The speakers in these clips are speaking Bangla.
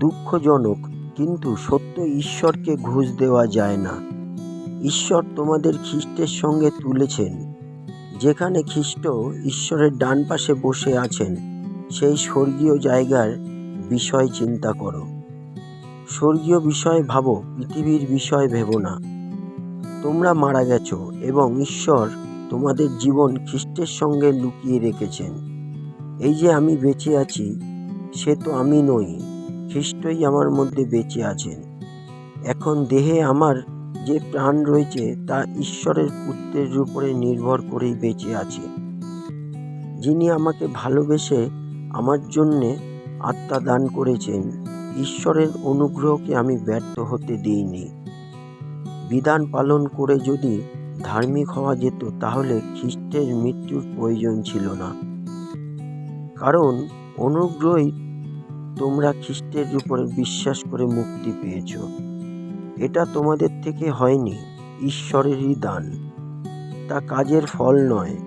দুঃখজনক, কিন্তু সত্য ঈশ্বরকে ঘুষ দেওয়া যায় না। ঈশ্বর তোমাদের খ্রিস্টের সঙ্গে তুলেছেন। যেখানে খ্রিস্ট ঈশ্বরের ডান পাশে বসে আছেন, সেই স্বর্গীয় জায়গার বিষয় চিন্তা করো। স্বর্গীয় বিষয় ভাবো, পৃথিবীর বিষয় ভেবো না। তোমরা মারা গেছো এবং ঈশ্বর তোমাদের জীবন খ্রিস্টের সঙ্গে লুকিয়ে রেখেছেন। এই যে আমি বেঁচে আছি, সে তো আমি নই, খ্রিস্টই আমার মধ্যে বেঁচে আছেন। এখন দেহে আমার যে প্রাণ রয়েছে তা ঈশ্বরের পুত্রের উপরে নির্ভর করেই বেঁচে আছে, যিনি আমাকে ভালোবেসে আমার জন্যে আত্মা দান করেছেন। ঈশ্বরের অনুগ্রহকে আমি ব্যর্থ হতে দিইনি। বিধান পালন করে যদি ধার্মিক হওয়া যেত, তাহলে খ্রিস্টের মৃত্যুর প্রয়োজন ছিল না। কারণ অনুগ্রহই তোমরা খ্রিস্টের উপরে বিশ্বাস করে মুক্তি পেয়েছ। এটা তোমাদের থেকে হয়নি, ঈশ্বরেরই দান। তা কাজের ফল নয়,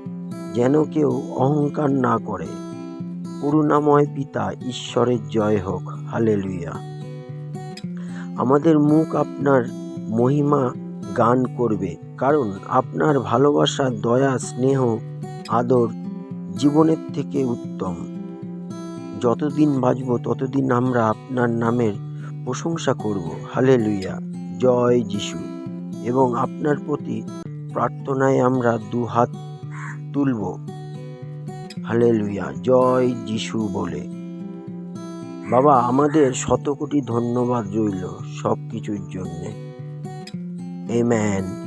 যেন কেউ অহংকার না করে। করুণাময় পিতা ঈশ্বরের জয় হোক। হালেলুয়া। আমাদের মুখ আপনার মহিমা গান করবে, কারণ আপনার ভালোবাসা, দয়া, স্নেহ, আদর জীবনের থেকে উত্তম। যতদিন বাঁচব ততদিন আমরা আপনার নামের প্রশংসা করব। হালেলুয়া। জয় যিশু। এবং আপনার প্রতি প্রার্থনায় আমরা দুহাত তুলব, হালেলুয়া, জয় যিশু বলে। বাবা, আমাদের শত কোটি ধন্যবাদ রইল সব কিছুর জন্যে। আমেন।